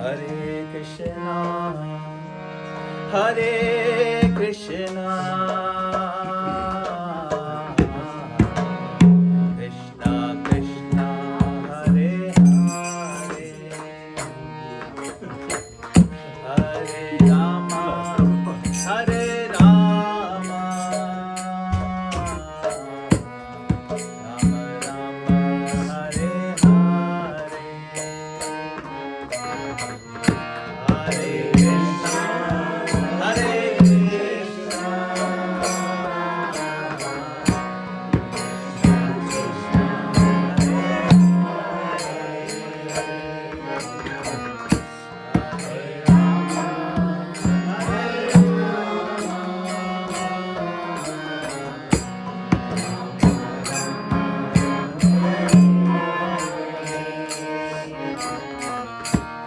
Hare Krishna, Hare Krishna, Krishna Krishna, Hare Hare, Hare Rama, Hare Rama, Rama Rama, Hare Hare, Hare Krishna, Hare Krishna,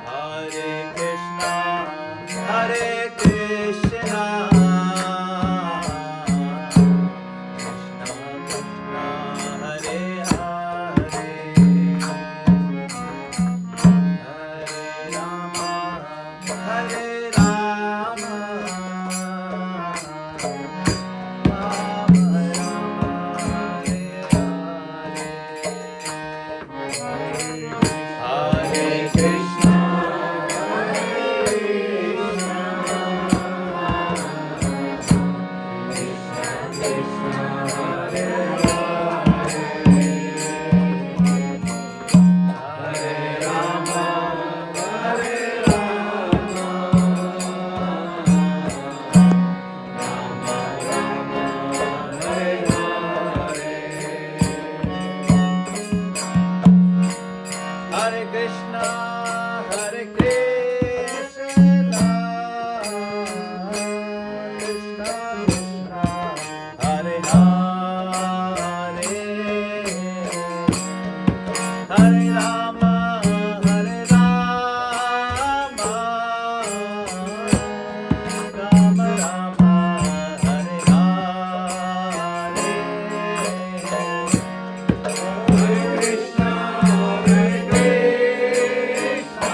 Hare Krishna, Hare Krishna, Krishna Krishna, Hare Hare, Hare Rama, Hare Rama, Rama Rama, Hare Hare, Hare Krishna, Hare Krishna, Hare Krishna, Krishna Krishna, Hare Hare, Hare Rama, Hare Rama, Rama Rama, Hare Hare, Hare Krishna, Hare Krishna,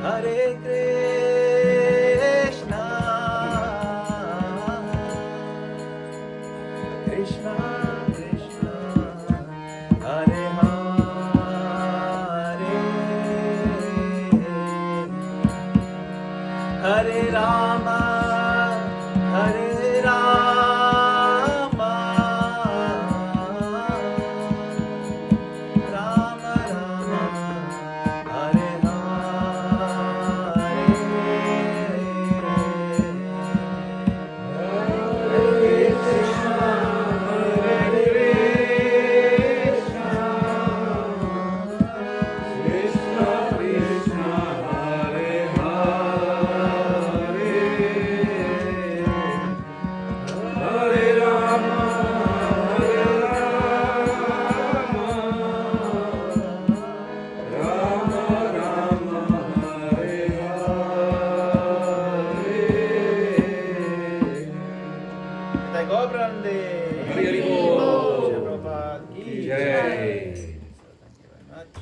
Hare Krishna, Krishna Krishna, Hare Hare, Hare Rama, Hare Rama, Rama Rama, Hare Hare, Hare Krishna, Hare Krishna, Krishna Krishna, Hare Hare, Hare Rama, Hare Rama, Rama Rama, Hare Hare. Jai Gobrande. Hari Bol. Jai Prabhupada ki Jai. So thank you very much.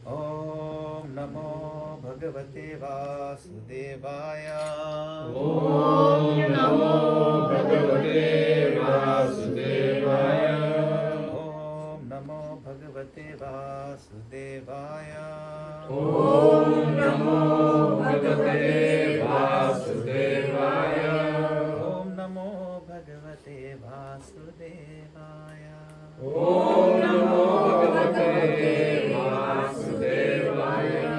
Om Namo Bhagavate Vasudevaya. Om Namo Bhagavate Vasudevaya. Om Namo Bhagavate Vasudevaya. Om Namo Bhagavate Vasudevaya. Om Namo Bhagavate Vasudevaya. Om Namo Bhagavate Vasudevaya.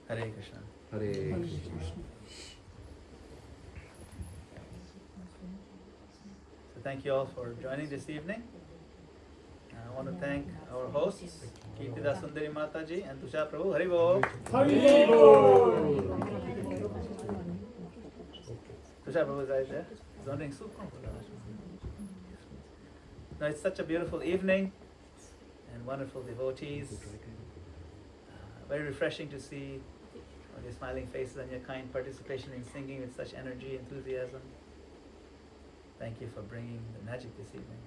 Hare Krishna. Hare Krishna. So thank you all for joining this evening. I want to thank our hosts, Kirtida Sundari Mataji and Tushar Prabhu. Hari Bol. Tushar Prabhu is right there. He's ordering soup. No, it's such a beautiful evening and wonderful devotees. Very refreshing to see all your smiling faces and your kind participation in singing with such energy, enthusiasm. Thank you for bringing the magic this evening.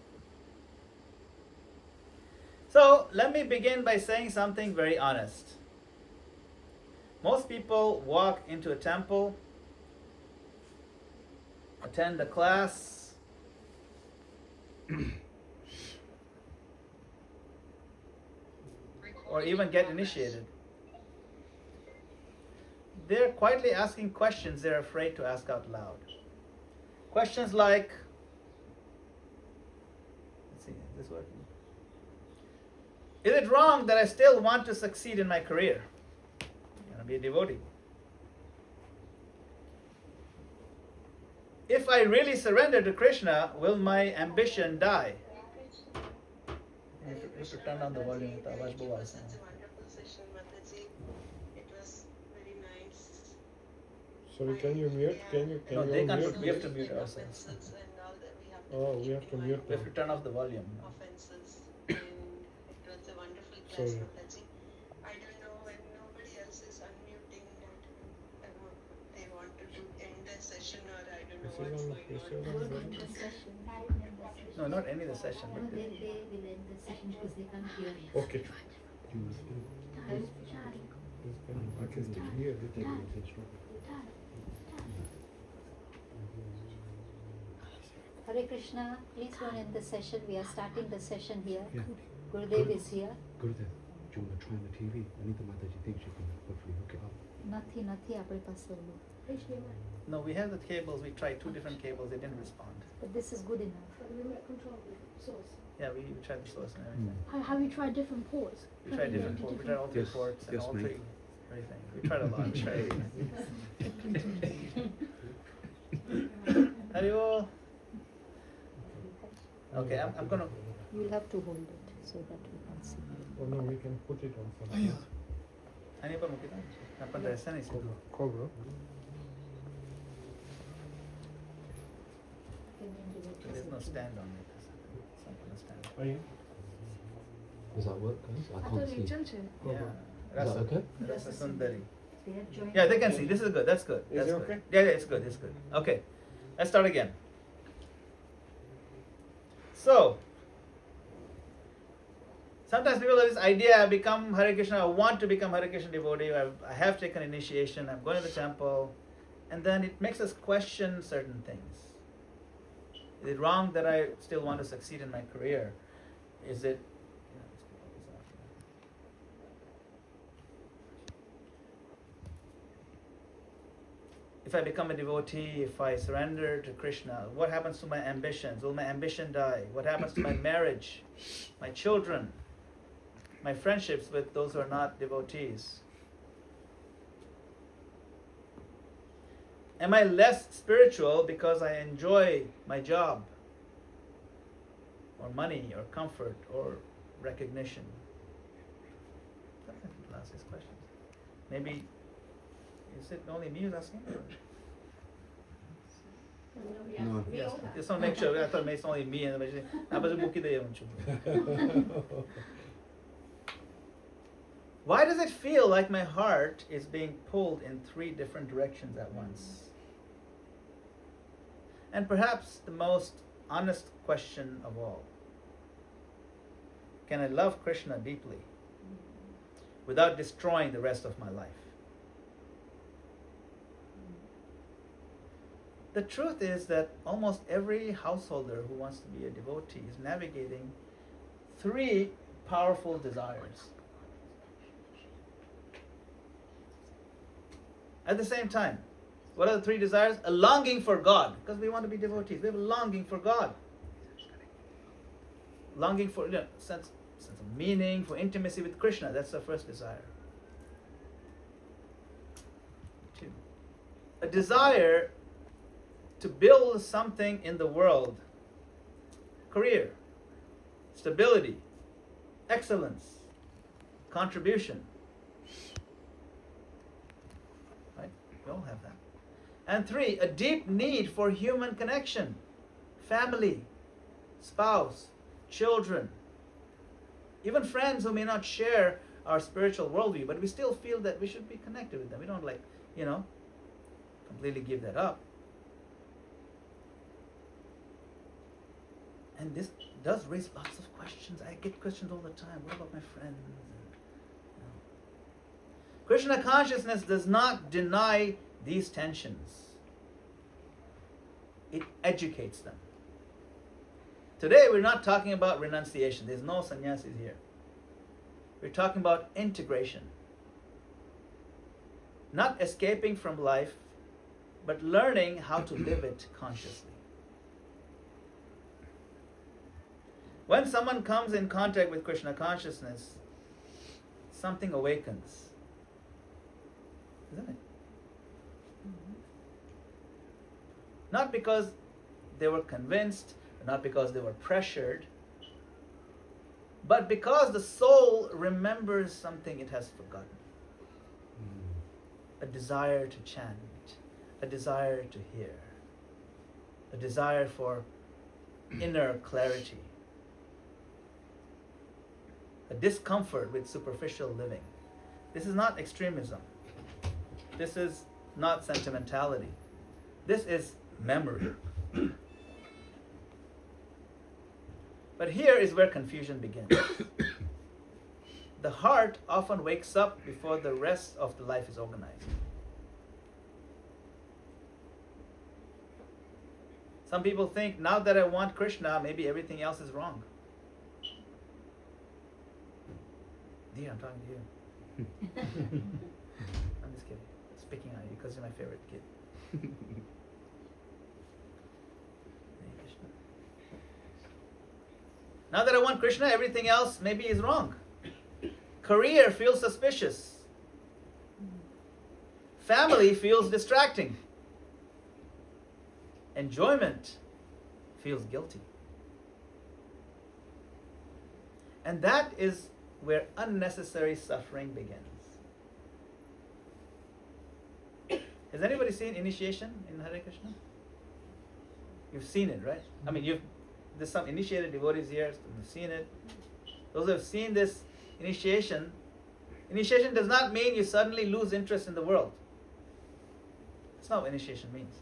So, let me begin by saying something very honest. Most people walk into a temple, attend a class, or even get initiated. They're quietly asking questions they're afraid to ask out loud. Questions like, let's see, is this working? Is it wrong that I still want to succeed in my career? I want to be a devotee. If I really surrender to Krishna, will my ambition die? You have to turn down the volume. Such a wonderful session, Mataji. It was very nice. Sorry, can you mute? Can you No, they all can't mute? put- we have to mute ourselves. Offenses and all that we have to Oh, keep we have to in mute mind. We have to turn off the volume. Offenses. And it was a wonderful class, Sorry. Mataji. I don't know when nobody else is unmuting that they wanted to end the session or I don't know what's going on. No, not any of the session. No, But they will end the session because they can't hear us. Okay. Hare Krishna, please don't end the session. We are starting the session here. Gurudev is here. Gurudev, do you want to try on the TV? Anita Mataji thinks you can hopefully hook it up. નથી આપણી પાસે ઓલું. no, we have the cables. We tried two different cables. They didn't respond. But this is good enough. Yeah, we tried the source and everything. Have you tried different ports? We tried different ports. We tried all three Yes, ports and yes, all mate. three everything. We tried a lot. We tried. Hari Bol. Okay, I'm gonna. You'll have to hold it so that we can see. Oh no, we can put it on something. Ani pa mukita. Napan resa nahi siya. Cobra. There's no stand on it. Something to stand. Are you? Does that work, guys? I I can't thought you see. jumped it. Yeah. Is that Rasa. okay? Rasa Sundari. They are joined. Yeah, they can see. This is good. That's good. Is That's it good. okay? Yeah, it's good. It's good. Okay. Let's start again. So, sometimes people have this idea, I become Hare Krishna, I want to become Hare Krishna devotee, I have taken initiation, I'm going to the temple, and then it makes us question certain things. Is it wrong that I still want to succeed in my career? Is it... If I become a devotee, if I surrender to Krishna, what happens to my ambitions? Will my ambition die? What happens to my marriage, my children, my friendships with those who are not devotees? Am I less spiritual because I enjoy my job, or money, or comfort, or recognition? Sometimes people ask these questions. Maybe, is it only me who's asking? No. Yes. Just want to make sure. I thought maybe it's only me and Why does it feel like my heart is being pulled in 3 different directions at once? And perhaps the most honest question of all. Can I love Krishna deeply without destroying the rest of my life? The truth is that almost every householder who wants to be a devotee is navigating 3 powerful desires. At the same time, what are the 3 desires? A longing for God, because we want to be devotees. We have a longing for God. Longing for sense of meaning, for intimacy with Krishna. That's the first desire. 2, a desire to build something in the world. Career, stability, excellence, contribution. Right? We all have that. And 3, a deep need for human connection. Family, spouse, children, even friends who may not share our spiritual worldview, but we still feel that we should be connected with them. We don't completely give that up. And this does raise lots of questions. I get questions all the time. What about my friends? Krishna consciousness does not deny these tensions. It educates them. Today we're not talking about renunciation. There's no sannyasis here. We're talking about integration. Not escaping from life, but learning how to live it consciously. When someone comes in contact with Krishna consciousness, something awakens. Isn't it? Not because they were convinced, not because they were pressured, but because the soul remembers something it has forgotten. A desire to chant, a desire to hear, a desire for inner clarity, a discomfort with superficial living. This is not extremism. This is not sentimentality. This is memory. But here is where confusion begins. The heart often wakes up before the rest of the life is organized. Some people think, now that I want Krishna, maybe everything else is wrong. Dear, I'm talking to you. I'm just kidding. Speaking on you because you're my favorite kid. Now that I want Krishna, everything else maybe is wrong. Career feels suspicious. Family feels distracting. Enjoyment feels guilty. And that is where unnecessary suffering begins. Has anybody seen initiation in Hare Krishna? You've seen it, right? I mean, there's some initiated devotees here, so you've seen it. Those who have seen this initiation does not mean you suddenly lose interest in the world. That's not what initiation means.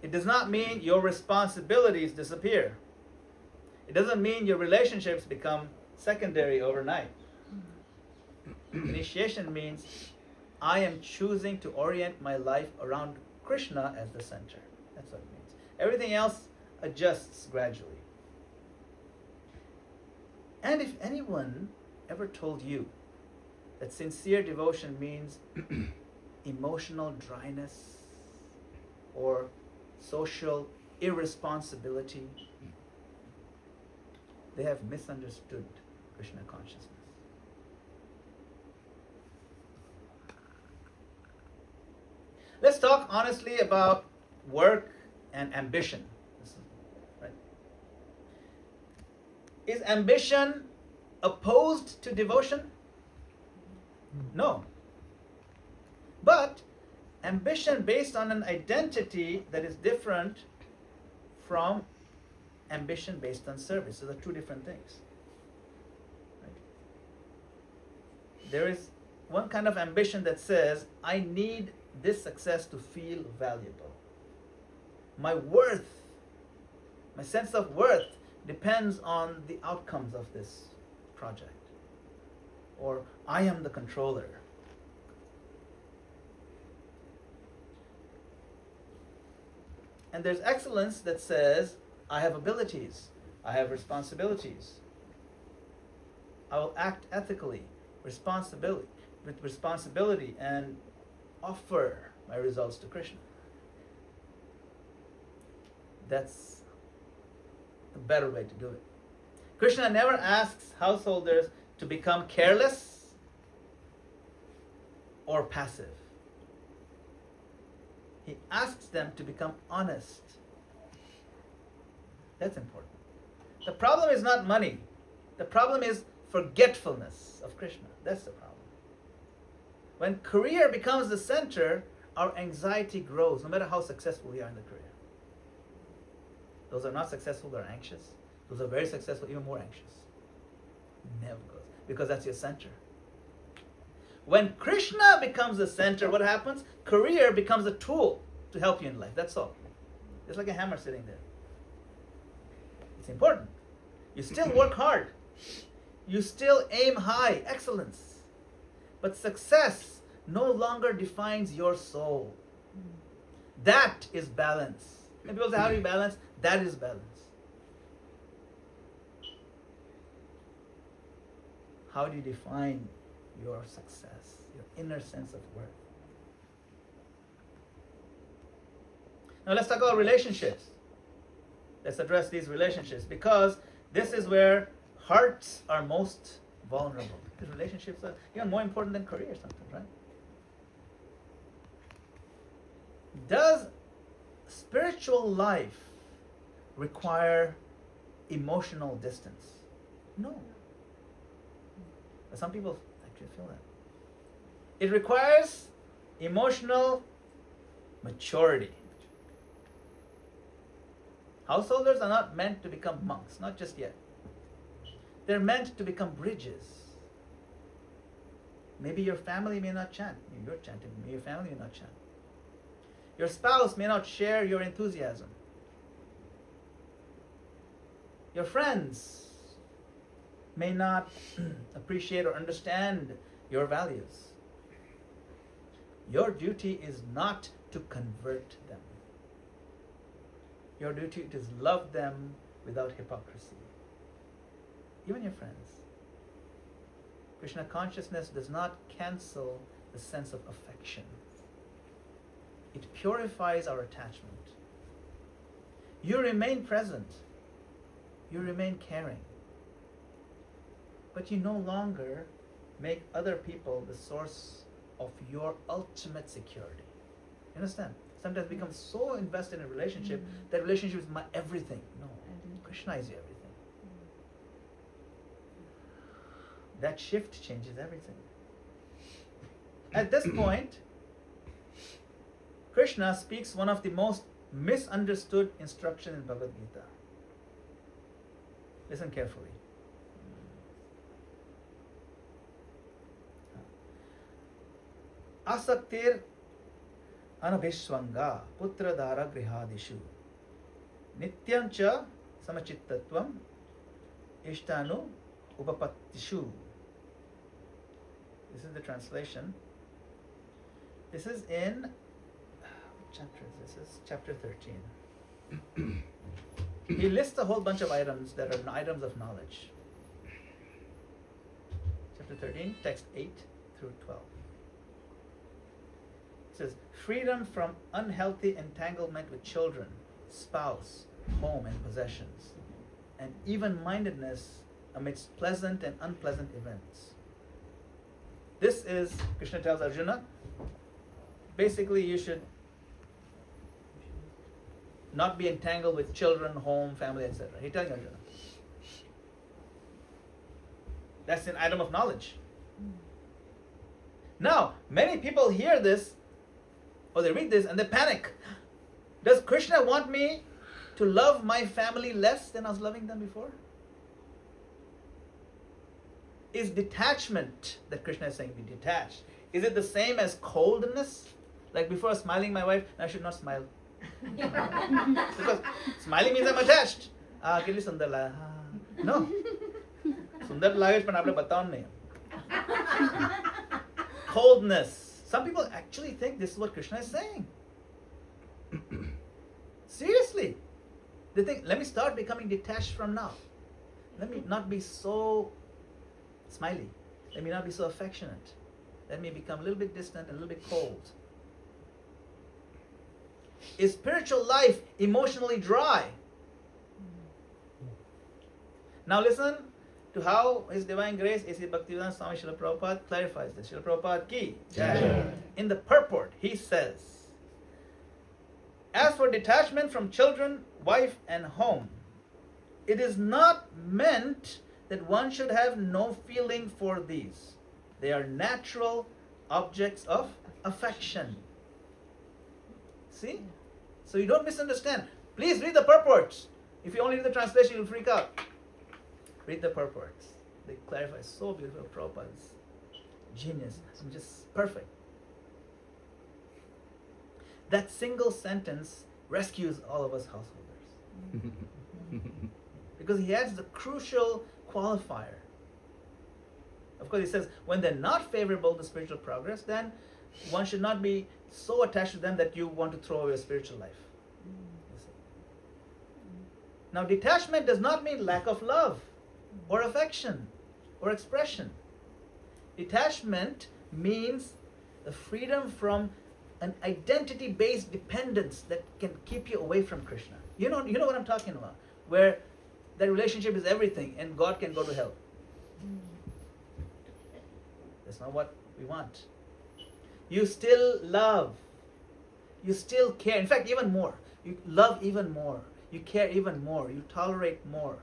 It does not mean your responsibilities disappear. It doesn't mean your relationships become secondary overnight. Initiation means I am choosing to orient my life around Krishna as the center. That's what it means. Everything else adjusts gradually. And if anyone ever told you that sincere devotion means emotional dryness or social irresponsibility, they have misunderstood Krishna consciousness. Let's talk honestly about work and ambition. Right? Is ambition opposed to devotion? No. But ambition based on an identity that is different from ambition based on service. So they're two different things. Right? There is one kind of ambition that says, I need this success to feel valuable. My worth, my sense of worth depends on the outcomes of this project. Or I am the controller. And there's excellence that says, I have abilities, I have responsibilities. I will act ethically, with responsibility, and offer my results to Krishna. That's a better way to do it. Krishna never asks householders to become careless or passive. He asks them to become honest. That's important. The problem is not money. The problem is forgetfulness of Krishna. That's the problem. When career becomes the center, our anxiety grows, no matter how successful we are in the career. Those are not successful, they're anxious. Those are very successful, even more anxious. Never goes. Because that's your center. When Krishna becomes the center, what happens? Career becomes a tool to help you in life. That's all. It's like a hammer sitting there. It's important. You still work hard. You still aim high, excellence. But success no longer defines your soul. That is balance. And people say, how do you balance? That is balance. How do you define your success, your inner sense of worth? Now let's talk about relationships. Let's address these relationships, because this is where hearts are most vulnerable. Because relationships are even more important than career sometimes, right? Does spiritual life require emotional distance? No. But some people actually feel that. It requires emotional maturity. Householders are not meant to become monks, not just yet. They're meant to become bridges. Maybe your family may not chant. You're chanting. Maybe your family may not chant. Your spouse may not share your enthusiasm. Your friends may not appreciate or understand your values. Your duty is not to convert them. Your duty is love them without hypocrisy. Even your friends. Krishna consciousness does not cancel the sense of affection. It purifies our attachment. You remain present. You remain caring. But you no longer make other people the source of your ultimate security. You understand? Sometimes become so invested in a relationship that relationship is my everything. No, Krishna is your everything. That shift changes everything. At this point, Krishna speaks one of the most misunderstood instructions in Bhagavad Gita. Listen carefully. Asaktir anabhishvanga putradhara grihadishu nityam cha samachittattvam ishtanu upapattishu. This is the translation. This is in what chapter is this? This is chapter 13. He lists a whole bunch of items that are items of knowledge. Chapter 13, text 8 through 12. It says, freedom from unhealthy entanglement with children, spouse, home, and possessions, and even-mindedness amidst pleasant and unpleasant events. This is, Krishna tells Arjuna, basically you should not be entangled with children, home, family, etc. He's telling Arjuna. That's an item of knowledge. Now, many people hear this, or they read this, and they panic. Does Krishna want me to love my family less than I was loving them before? Is detachment that Krishna is saying, be detached, is it the same as coldness? Like before smiling my wife, I should not smile. Because smiling means I'm attached. Kitli sundar laga. No. Sundar laga but aapne bataun nahi. Coldness. Some people actually think this is what Krishna is saying. Seriously. They think, let me start becoming detached from now. Let me not be so smiley. Let me not be so affectionate. Let me become a little bit distant and a little bit cold. Is spiritual life emotionally dry? Now listen to how His Divine Grace A.C. Bhaktivedanta Swami Srila Prabhupada clarifies this. Srila Prabhupada ki jai. In the purport, he says, as for detachment from children, wife, and home, it is not meant that one should have no feeling for these. They are natural objects of affection. See? So you don't misunderstand. Please read the purports. If you only read the translation, you'll freak out. Read the purports. They clarify so beautiful. Prabhupada's genius. It's just perfect. That single sentence rescues all of us householders. Because he adds the crucial qualifier. Of course, he says, when they're not favorable to spiritual progress, then one should not be so attached to them that you want to throw away your spiritual life. Now, detachment does not mean lack of love or affection or expression. Detachment means the freedom from an identity-based dependence that can keep you away from Krishna. You know what I'm talking about, where that relationship is everything and God can go to hell. That's not what we want. You still love. You still care. In fact, even more. You love even more. You care even more. You tolerate more.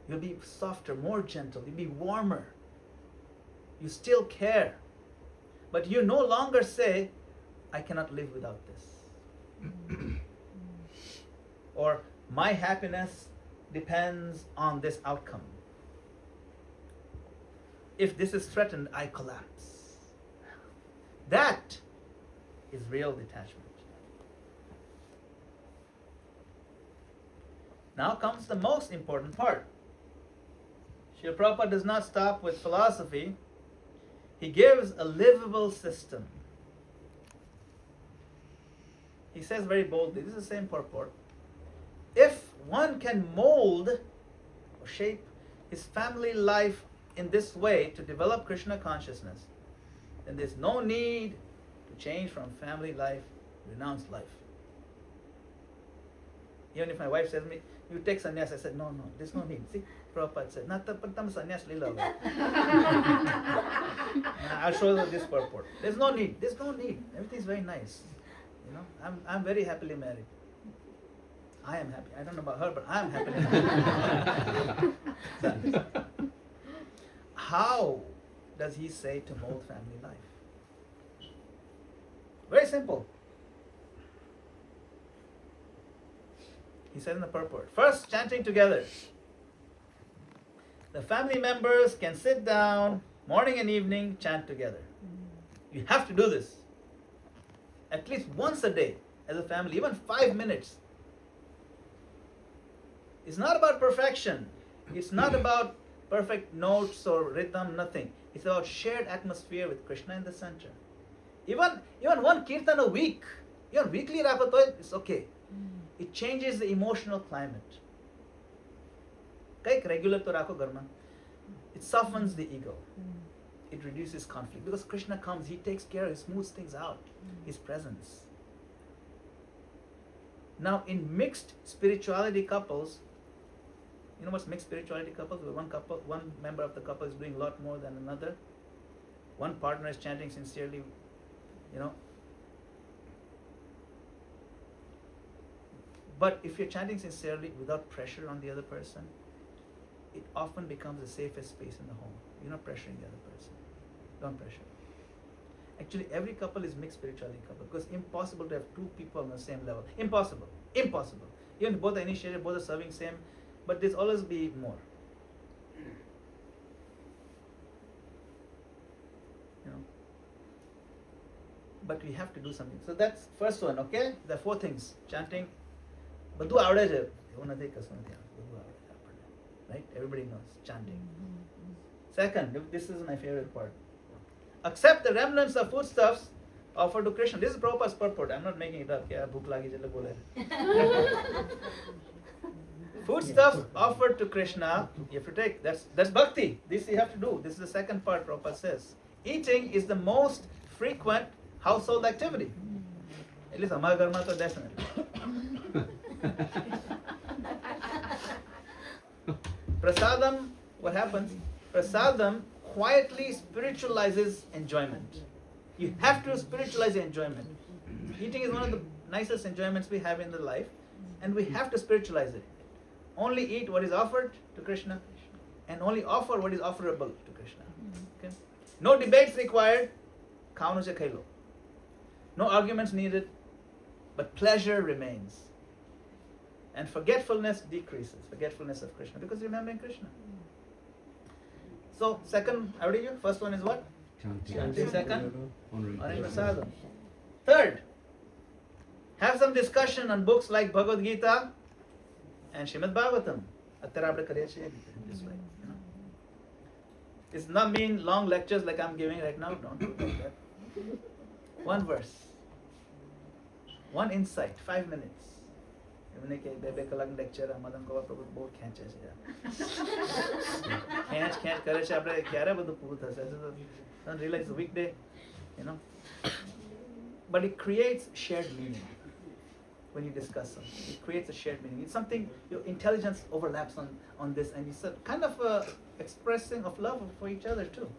You'll be softer, more gentle. You'll be warmer. You still care. But you no longer say, I cannot live without this. Or, my happiness depends on this outcome. If this is threatened, I collapse. That is real detachment. Now comes the most important part. Srila Prabhupada does not stop with philosophy. He gives a livable system. He says very boldly, this is the same purport. If one can mold or shape his family life in this way to develop Krishna consciousness, then there's no need to change from family life to renounced life. Even if my wife says to me, you take sannyas, I said, no, there's no need. See, Prabhupada said, Natapatam sannyas lila. I'll show you this purport. There's no need. Everything's very nice. You know, I'm very happily married. I am happy. I don't know about her, but I'm happily married. How does he say to mold family life? Very simple. He said in the purport, first chanting together. The family members can sit down morning and evening, chant together. You have to do this. at least once a day as a family, even 5 minutes. It's not about perfection. It's not about perfect notes or rhythm, nothing. It's about shared atmosphere with Krishna in the center. Even one kirtan a week, even weekly rapatoy, it's okay. It changes the emotional climate. Kaik regular to rakho garma. It softens the ego. It reduces conflict. Because Krishna comes, he takes care, he smooths things out. His presence. Now in mixed spirituality couples, you know what's mixed spirituality couples? Where one member of the couple is doing a lot more than another. One partner is chanting sincerely, you know. But if you're chanting sincerely without pressure on the other person, it often becomes the safest space in the home. You're not pressuring the other person. Don't pressure. Actually, every couple is mixed spirituality couple because impossible to have two people on the same level. Impossible. Impossible. Even both are initiated, both are serving same, but there's always be more. You know. But we have to do something. So that's first one, okay? There are 4 things. Chanting. બધું આવડે છે એવું નથી કશું નથી બધું આવડે છે આપણને, right? Everybody knows chanting. Second, this is my favorite part. Accept the remnants of foodstuffs offered to Krishna. This is Prabhupada's purport. I'm not making it up. Yeah, bhook lagi jale bole. Foodstuffs offered to Krishna, you have to take. That's bhakti. This you have to do. This is the second part. Prabhupada says, eating is the most frequent household activity. At least Amar Garma to definitely. Prasadam, what happens? Prasadam quietly spiritualizes enjoyment. You have to spiritualize enjoyment. Eating is one of the nicest enjoyments we have in the life, and we have to spiritualize it. Only eat what is offered to Krishna, and only offer what is offerable to Krishna. Okay? No debates required. Khawno se khailo. No arguments needed, but pleasure remains. And forgetfulness decreases. Forgetfulness of Krishna, because remembering Krishna. So, second, how do you? First one is what? Chanting. Second, honoring prasadam. Third, have some discussion on books like Bhagavad Gita and Srimad Bhagavatam. Attara apne kariye chiye this way, you know. It's not mean long lectures like I'm giving right now. Don't do like that. One verse, one insight, 5 minutes. એમને કે 2 કલાક lecture મદન-ગોપાલ પ્રભુ બહુ ખેંચે છે યાર. ખેંચ કરે છે આપણે ક્યારે બધું પૂરું થશે? Don't realize the weekday, you know. But it creates shared meaning when you discuss something. It creates a shared meaning. It's something your intelligence overlaps on this, and it's a kind of expressing of love for each other too.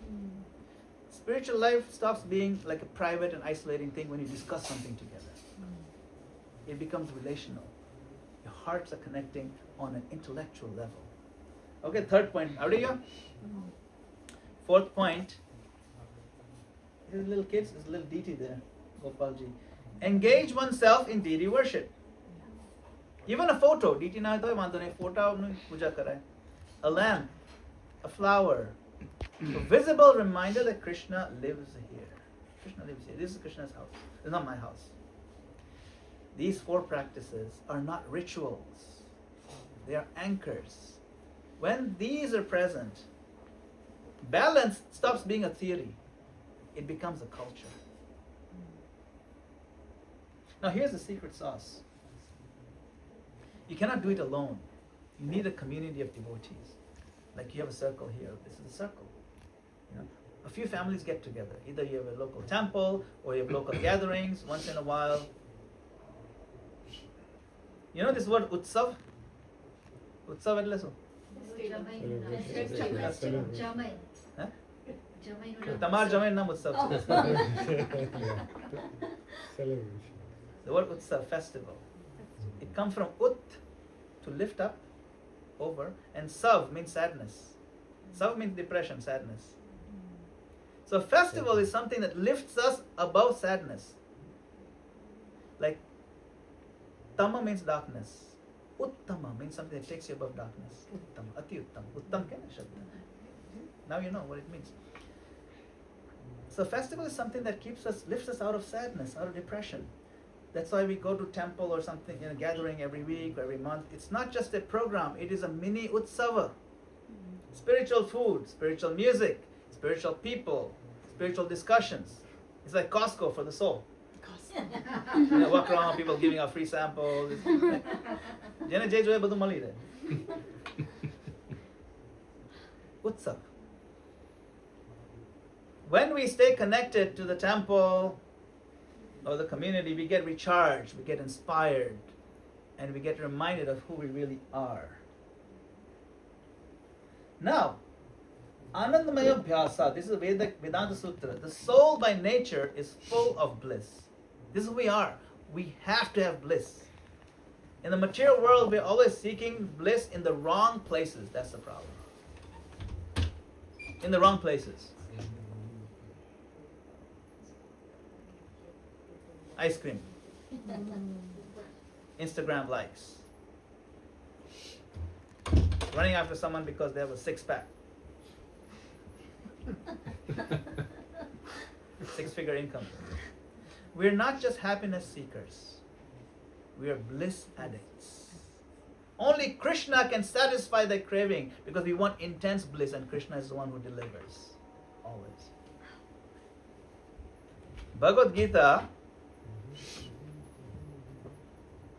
Spiritual life stops being like a private and isolating thing when you discuss something together. It becomes relational. Your hearts are connecting on an intellectual level. Okay, third point. How do you? Fourth point. There's little kids, there's a little deity there. Gopalji. Engage oneself in deity worship. Even a photo. Deity na toy mando nahi. Photo nu puja karay. A lamp. A flower. A visible reminder that Krishna lives here. Krishna lives here. This is Krishna's house. It's not my house. These 4 practices are not rituals. They are anchors. When these are present, balance stops being a theory. It becomes a culture. Now here's the secret sauce. You cannot do it alone. You need a community of devotees. Like you have a circle here. This is a circle. You know, a few families get together. Either you have a local temple or you have local gatherings once in a while. You know this word utsav? Utsav એટલે શું? તમાર જમાઈ નામ ઉત્સવ છે. The word utsav, festival. It comes from ut, to lift up, over, and sav means sadness. Sav means depression, sadness. So a festival is something that lifts us above sadness. Like Tama means darkness. Uttama means something that takes you above darkness. Uttama, ati uttam. Uttam kya hai shabd? Now you know what it means. So festival is something that lifts us out of sadness, out of depression. That's why we go to temple or something, gathering every week or every month. It's not just a program, it is a mini utsava. Spiritual food, spiritual music, spiritual people, spiritual discussions. It's like Costco for the soul. Walk around, people giving out free samples. Utsav. When we stay connected to the temple or the community, we get recharged, we get inspired, and we get reminded of who we really are. Now, Anandamaya Bhyasa, this is a Vedanta Sutra. The soul by nature is full of bliss. This is who we are. We have to have bliss. In the material world, we're always seeking bliss in the wrong places. That's the problem. In the wrong places. Ice cream. Instagram likes. Running after someone because they have a six-pack. Six-figure income. We're not just happiness seekers. We are bliss addicts. Only Krishna can satisfy that craving because we want intense bliss, and Krishna is the one who delivers. Always. Bhagavad Gita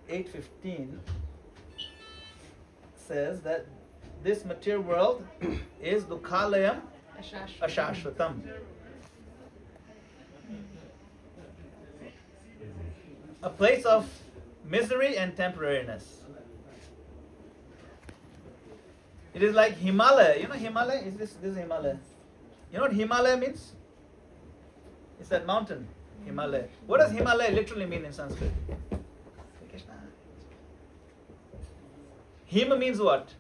8:15 says that this material world is dukhalayam ashashvatam. A place of misery and temporariness. It is like Himalaya. You know Himalaya? Is this is Himalaya? You know what Himalaya means? It's that mountain, Himalaya. What does Himalaya literally mean in Sanskrit? Hima means what?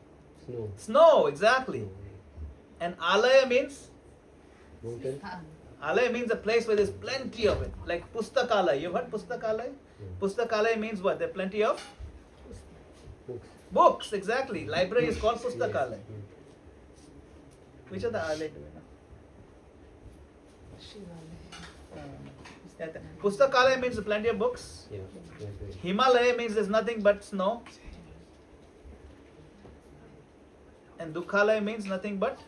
Snow. Snow, exactly. And alaya means? Mountain. Alaya means a place where there's plenty of it. Like Pustakalaya. You've heard Pustakalaya? Pustakalaya means what? There are plenty of? Books. Books, exactly. Library is called Pustakalaya. Which are the alaya do you know? Pustakalaya means plenty of books. Yeah. Library. Himalaya means there's nothing but snow. And Dukhalaya means nothing but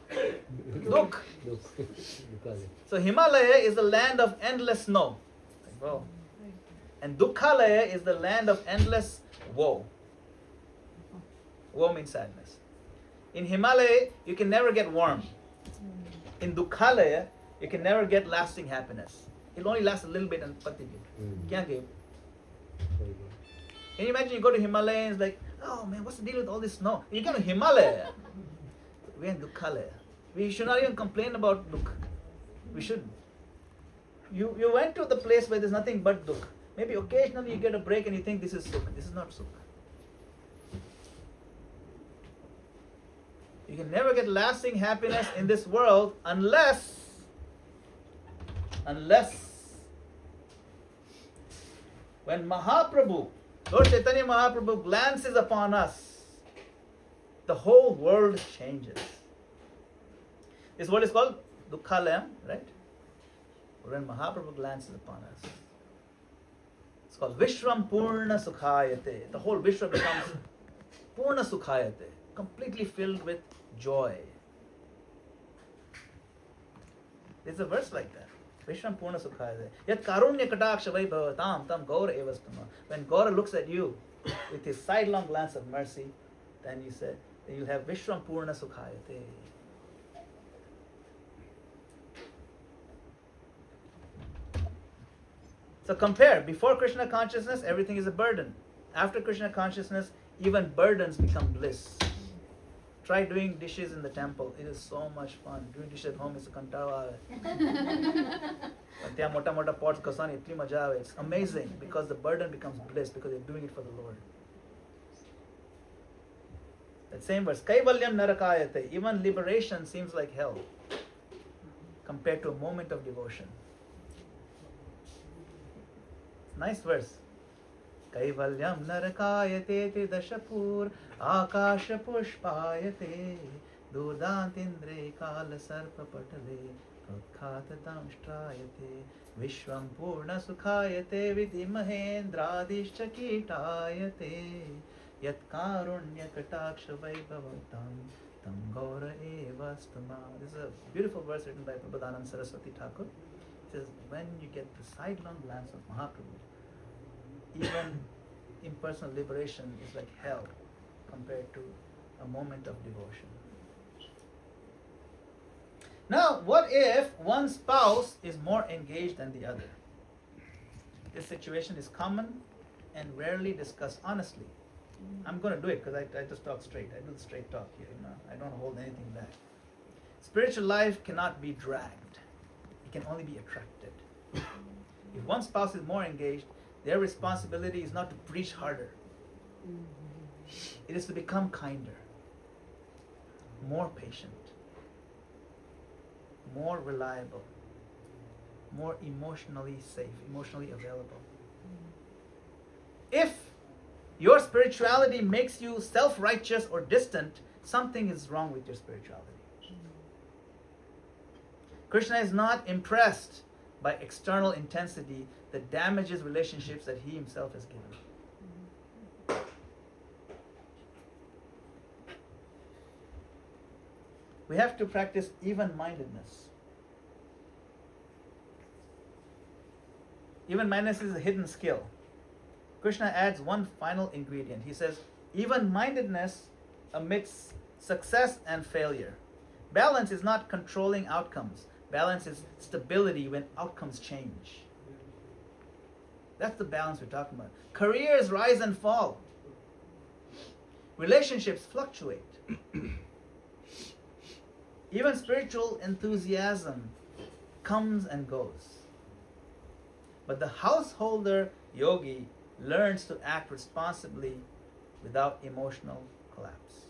Dukh. Books. Dukhalaya. So Himalaya is the land of endless snow. Wow. And Dukhalaya is the land of endless woe. Woe means sadness. In Himalaya, you can never get warm. In Dukhalaya, you can never get lasting happiness. It'll only last a little bit and continue. Can't give. Very good. Can you imagine you go to Himalaya and it's like, oh man, what's the deal with all this snow? You go to Himalaya. We're in Dukhalaya. We should not even complain about Dukh. We shouldn't. You went to the place where there's nothing but Dukh. Maybe occasionally you get a break and you think this is Sukh. This is not Sukh. You can never get lasting happiness in this world unless when Mahaprabhu, Lord Chaitanya Mahaprabhu glances upon us, the whole world changes. This word is called Dukhalayam, right? When Mahaprabhu glances upon us, it's called Vishram Purna Sukhayate. The whole Vishwa becomes Purna Sukhayate, completely filled with joy. There's a verse like that. Vishram Purna Sukhayate. Yat Karunya Kataksha Vaibhavatam Tam Gaura Evastama. When Gaura looks at you with his sidelong glance of mercy, then you'll have Vishram Purna Sukhayate. So compare, before Krishna consciousness, everything is a burden. After Krishna consciousness, even burdens become bliss. Try doing dishes in the temple. It is so much fun. Doing dishes at home is a kantara. Mota mota pots kasani itli maja aave. It's amazing because the burden becomes bliss because you're doing it for the Lord. That same verse, Kaivalyam narakayate. Even liberation seems like hell compared to a moment of devotion. Nice verse. Kaivalyam narakayate dashapur akasha pushpayate durdantindre kala sarpa patale Utkatatamshtrayate Vishwam Purna Sukhayate Vidimahendradish Chakitayate Yat Karunya Kataksha Vaibhavatam Tam Gaura Evastama. This is a beautiful verse written by Prabhupada Saraswati Thakur. It says, when you get the sidelong glance of Mahaprabhu, even impersonal liberation is like hell compared to a moment of devotion. Now, what if one spouse is more engaged than the other? This situation is common and rarely discussed honestly. I'm going to do it because I just talk straight. I do the straight talk here. I don't hold anything back. Spiritual life cannot be dragged. It can only be attracted. If one spouse is more engaged, their responsibility is not to preach harder. It is to become kinder, more patient, more reliable, more emotionally safe, emotionally available. If your spirituality makes you self-righteous or distant, something is wrong with your spirituality. Krishna is not impressed by external intensity that damages relationships that he himself has given. We have to practice even-mindedness. Even-mindedness is a hidden skill. Krishna adds one final ingredient. He says, even-mindedness amidst success and failure. Balance is not controlling outcomes. Balance is stability when outcomes change. That's the balance we're talking about. Careers rise and fall. Relationships fluctuate. Even spiritual enthusiasm comes and goes. But the householder yogi learns to act responsibly without emotional collapse.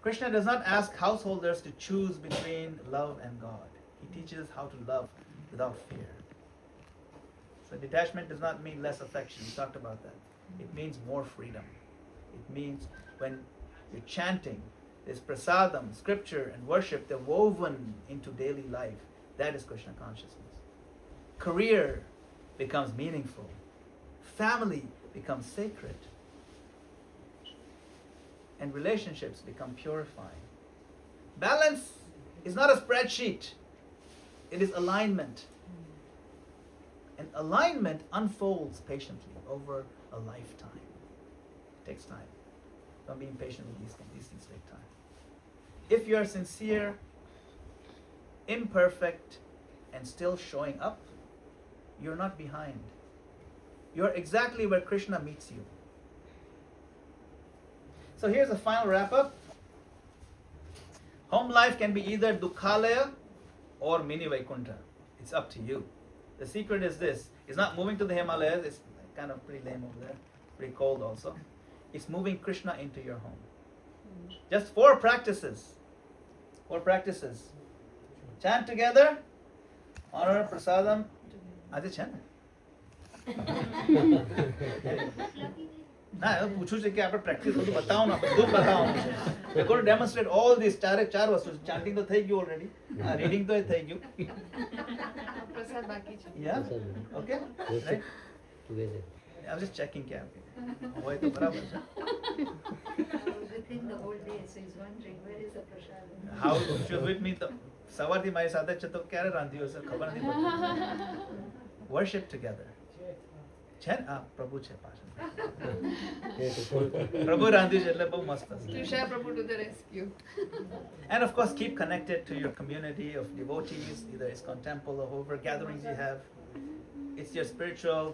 Krishna does not ask householders to choose between love and God. He teaches how to love without fear. So detachment does not mean less affection. We talked about that. It means more freedom. It means when you're chanting, there's prasadam, scripture, and worship, they're woven into daily life. That is Krishna consciousness. Career becomes meaningful. Family becomes sacred. And relationships become purifying. Balance is not a spreadsheet. It is alignment. And alignment unfolds patiently over a lifetime. It takes time. Don't be impatient with these things. These things take time. If you are sincere, imperfect, and still showing up, you're not behind. You're exactly where Krishna meets you. So here's a final wrap-up. Home life can be either Dukhalaya or Mini Vaikuntha. It's up to you. The secret is this. It's not moving to the Himalayas. It's kind of pretty lame over there. Pretty cold also. It's moving Krishna into your home. Just 4 practices. 4 practices. Chant together. Honor prasadam. Aaj chant. ना पूछो से कि आप practice हो तो बताओ ना खुद बताओ मुझे. We're going to demonstrate all these 4 वस्तु. Chanting तो થઈ ગયું already. Reading तो થઈ ગયું. प्रसाद बाकी છે. Yeah. Okay. Right. Together. I was just checking क्या હોય તો બરાબર છે. Within the whole day, so he's wondering where is the prasad. How she was with me તો સવારથી મારી સાથે છે તો ક્યારે રાંધ્યો હશે ખબર નથી પડતી. Worship together. છે ને પ્રભુ છે પાછળ. પ્રભુ રાંધ્યું છે એટલે બહુ મસ્ત હશે. Tushar Prabhu to the rescue. And of course keep connected to your community of devotees, either ISKCON temple or whatever gatherings you have. It's your spiritual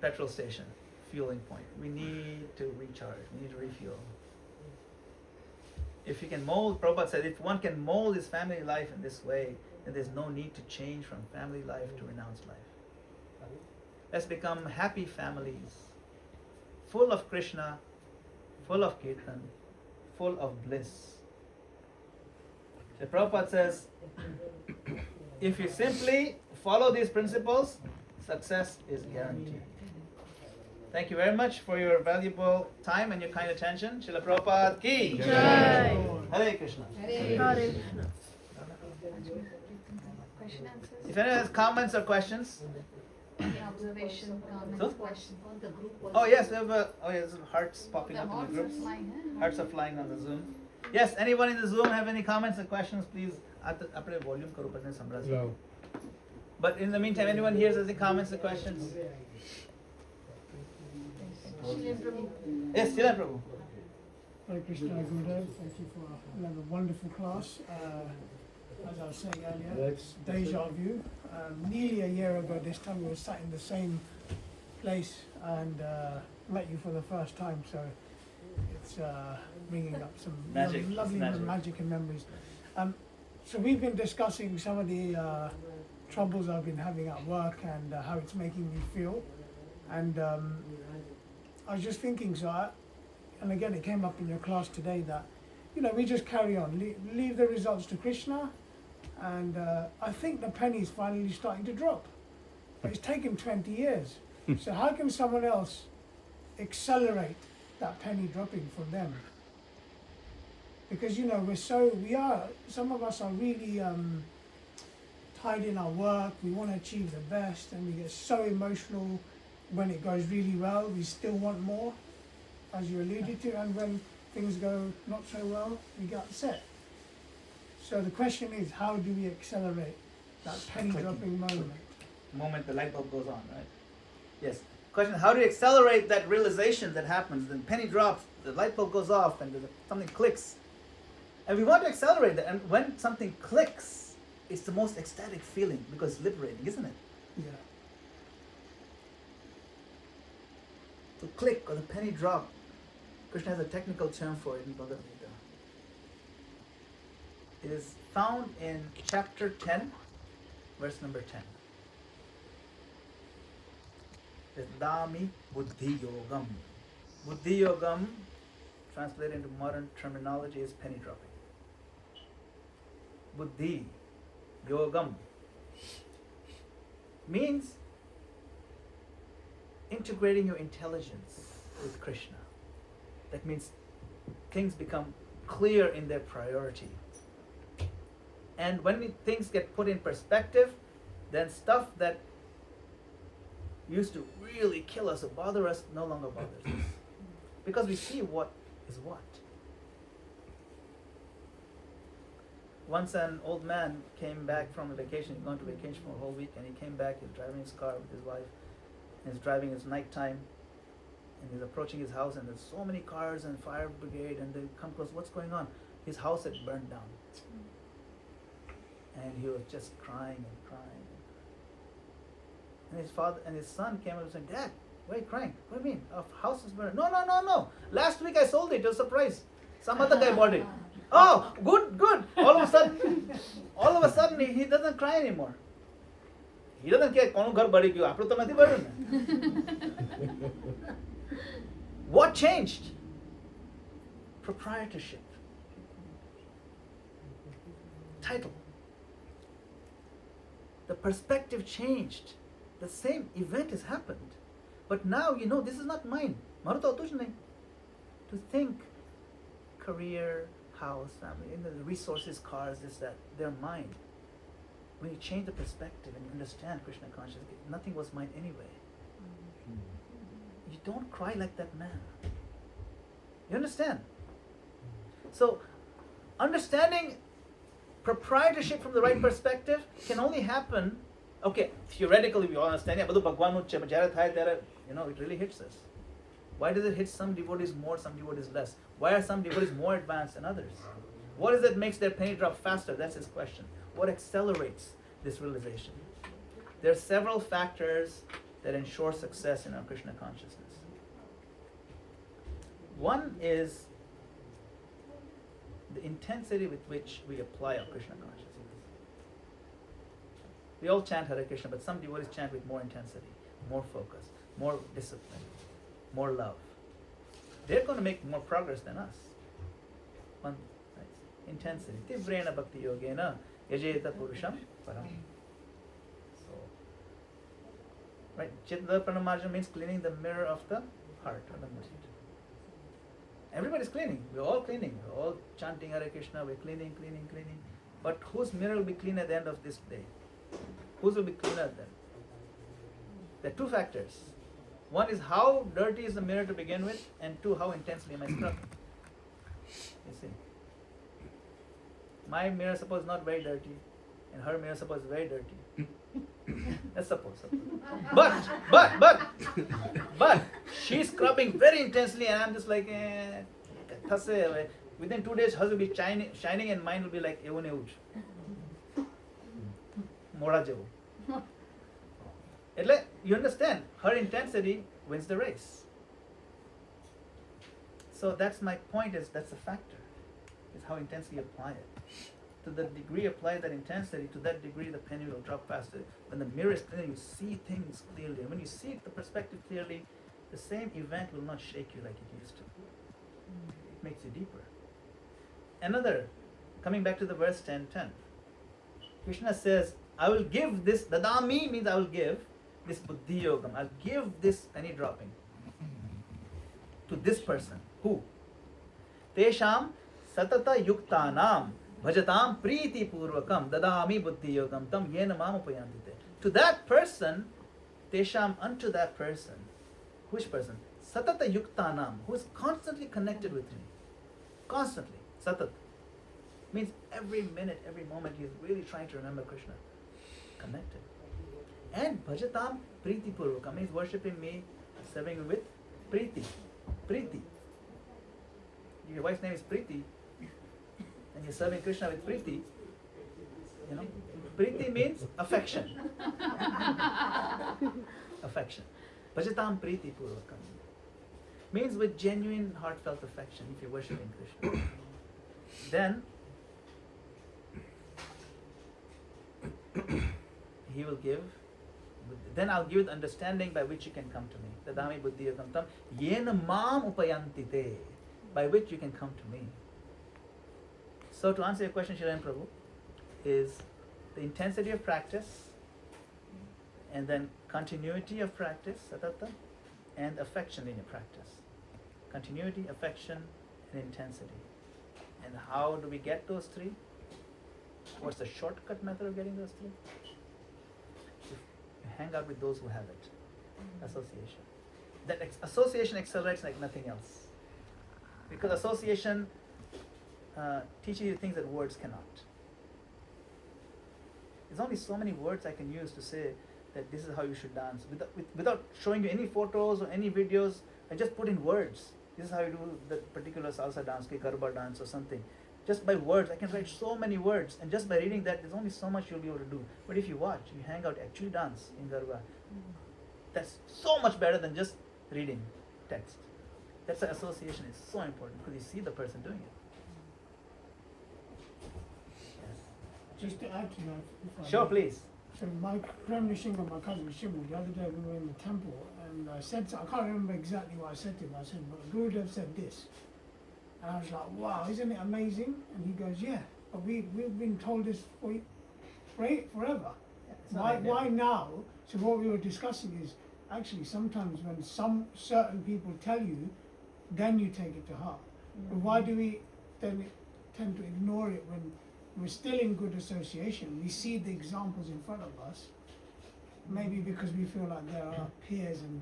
petrol station, fueling point. We need to recharge, we need to refuel. If you can mold, Prabhupada said, if one can mold his family life in this way, then there's no need to change from family life to renounced life. Let's become happy families, full of Krishna, full of Kirtan, full of bliss. So Prabhupada says, if you simply follow these principles, success is guaranteed. Thank you very much for your valuable time and your kind attention. Srila Prabhupada ki Jai. Hare Krishna. Question answers? If anyone has comments or questions. Any observation, comments, So? questions? On the group also. Oh yes, we have there's hearts popping The up in hearts the are groups. flying, huh? Hearts are flying on the Zoom. Yes, anyone in the Zoom have any comments or questions, please. Apne volume karo badne samra se. Low. But in the meantime, anyone here has any comments or questions? Shrilam Prabhu. Yes, Srila Prabhu. Hare Krishna, Gurudev. Thank you for another wonderful class. As I was saying earlier, it's deja vu. Nearly a year ago this time we were sat in the same place and met you for the first time. So it's bringing up some Magic, it's lovely magic. magic and memories. So we've been discussing some of the troubles I've been having at work and how it's making me feel. And I was just thinking, and again it came up in your class today that, we just carry on, leave the results to Krishna, and I think the penny's finally starting to drop. But it's taken 20 years. So how can someone else accelerate that penny dropping for them? Because some of us are really tied in our work, we want to achieve the best, and we get so emotional when it goes really well, we still want more, as you alluded to, and when things go not so well, we get upset. So the question is, how do we accelerate that penny dropping moment? Moment the light bulb goes on, right? Yes. Question: how do you accelerate that realization that happens? The penny drops, the light bulb goes off, and something clicks. And we want to accelerate that. And when something clicks, it's the most ecstatic feeling because it's liberating, isn't it? Yeah. To click or the penny drop. Krishna has a technical term for it in Bhagavad Gita. It is found in chapter 10, verse number 10. Dami Buddhi Yogam. Buddhi Yogam, translated into modern terminology, is penny dropping. Buddhi Yogam means integrating your intelligence with Krishna. That means things become clear in their priority. And when things get put in perspective, then stuff that used to really kill us or bother us no longer bothers us. Because we see what is what. Once an old man came back from a vacation, he'd gone to vacation for a whole week, and he came back, he was driving his car with his wife, and he's driving his nighttime, and he's approaching his house, and there's so many cars and fire brigade, and they come close, what's going on? His house had burned down. And he was just crying and crying. And his father and his son came up and said, Dad, why are you crying? What do you mean? Our house is burned. No. Last week I sold it. It was a surprise. Some other guy bought it. Oh, good. All of a sudden, he doesn't cry anymore. He doesn't care. Kono ghar badi kyu? Apno to nathi badna. What changed? Proprietorship. Title. The perspective changed. The same event has happened. But now this is not mine. To think career, house, family, the resources, cars, this, that, they're mine. When you change the perspective and you understand Krishna consciousness, nothing was mine anyway. You don't cry like that man. You understand? So, understanding proprietorship from the right perspective can only happen. Okay, theoretically we all understand. Yeah, it really hits us. Why does it hit some devotees more, some devotees less? Why are some devotees more advanced than others? What is it makes their penny drop faster? That's his question. What accelerates this realization? There are several factors that ensure success in our Krishna consciousness. One is the intensity with which we apply our Krishna consciousness. We all chant Hare Krishna, but some devotees chant with more intensity, more focus, more discipline, more love. They're going to make more progress than us. One, right? Intensity. Tivrena bhakti yogena yajeta purusham param. So, Right? Chittadarpana marjana means cleaning the mirror of the heart or the mind. Everybody's cleaning. We're all cleaning. We're all chanting Hare Krishna. We're cleaning. But whose mirror will be clean at the end of this day? Whose will be cleaner then? There are two factors. One is how dirty is the mirror to begin with, and two, how intensely am I scrubbing. You see. My mirror suppose not very dirty, and her mirror suppose very dirty. Let's suppose. But she's scrubbing very intensely, and I'm just like, within 2 days, hers will be shining, and mine will be like euj. Mora jevo. You understand? Her intensity wins the race. So that's my point. That's a factor. Is how intensely you apply it. To the degree you apply that intensity, to that degree the penny will drop faster. When the mirror is clear, you see things clearly. And when you see the perspective clearly, the same event will not shake you like it used to. It makes you deeper. Another, coming back to the verse 10:10. Krishna says, I will give this, dadami means I will give this buddhi yogam. I'll give this penny dropping to this person. Who? Tesham satata yuktanam bhajatam priti purvakam dadami buddhi yogam tam yena mam upayantite. To that person, tesham, unto that person. Which person? Satata yuktanam, who is constantly connected with me. Constantly. Satat. Means every minute, every moment he is really trying to remember Krishna. Connected. And bhajatam priti purvakam means worshipping me, serving me with priti. Priti. Your wife's name is Priti, and you're serving Krishna with Priti. You know, Priti means affection. Affection. Bhajatam Priti Purvakam means with genuine, heartfelt affection. If you're worshipping Krishna, then he will give. Then I'll give you the understanding by which you can come to me. Dadami buddhi yogam tam yena mam upayantite, by which you can come to me. So to answer your question, Shriram Prabhu, is the intensity of practice, and then continuity of practice, satata, and affection in your practice. Continuity, affection, and intensity. And how do we get those three? What's the shortcut method of getting those three? You hang out with those who have it. Association. That association accelerates like nothing else. Because association teaches you things that words cannot. There's only so many words I can use to say that this is how you should dance. Without showing you any photos or any videos, I just put in words. This is how you do the particular salsa dance, garba dance or something. Just by words, I can write so many words. And just by reading that, there's only so much you'll be able to do. But if you watch, you hang out, actually dance in garba, that's so much better than just reading text. That's why association is so important, because you see the person doing it. Just to add to that, if I Sure, may. please. So my friend Nishinga, my cousin Shimu, the other day we were in the temple, and I said, I can't remember exactly what I said to him. I said, but Gurudev said this. And I was like, wow, isn't it amazing? And he goes, yeah, but we've been told this forever. It's not like that. Why now? So what we were discussing is, actually sometimes when some certain people tell you, then you take it to heart. But why do we then tend to ignore it when we're still in good association? We see the examples in front of us, maybe because we feel like they're our peers, and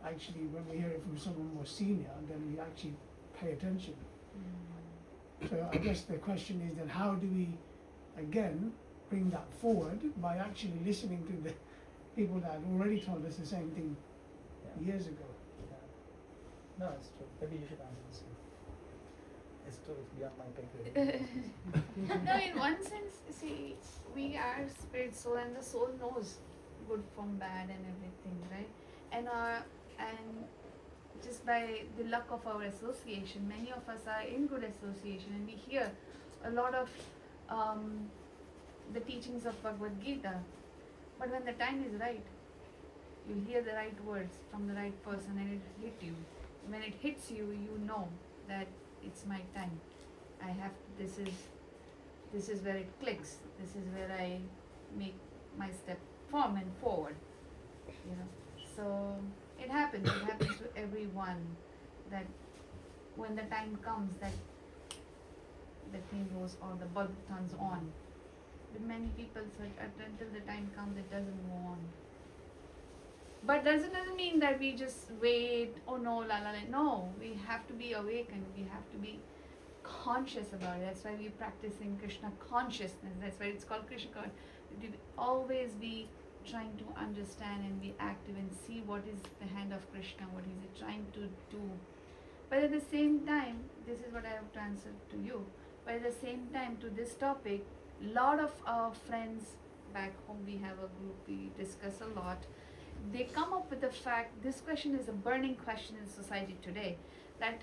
actually when we hear it from someone more senior, then we actually pay attention. So I guess the question is then, how do we again bring that forward by actually listening to the people that had already told us the same thing years ago? No, it's true. Maybe you should answer this one. It's true, it's beyond my pay grade. No, in one sense, see, we are spirit soul, and the soul knows good from bad and everything, right? And just by the luck of our association, many of us are in good association, and we hear a lot of the teachings of Bhagavad Gita. But when the time is right, you hear the right words from the right person, and it hit you. When it hits you, you know that it's my time. This is where it clicks. This is where I make my step firm and forward. You know. So it happens to everyone, that when the time comes that the thing goes on, the bulb turns on. But many people search until the time comes, it doesn't go on. But doesn't mean that we just wait, oh no, la la la. No, we have to be awakened, we have to be conscious about it. That's why we're practicing Krishna consciousness. That's why it's called Krishna consciousness. We always be trying to understand and be active and see what is the hand of Krishna, what is it trying to do. But at the same time, this is what I have to answer to you. But at the same time, to this topic, lot of our friends back home, we have a group, we discuss a lot. They come up with the fact, this question is a burning question in society today, that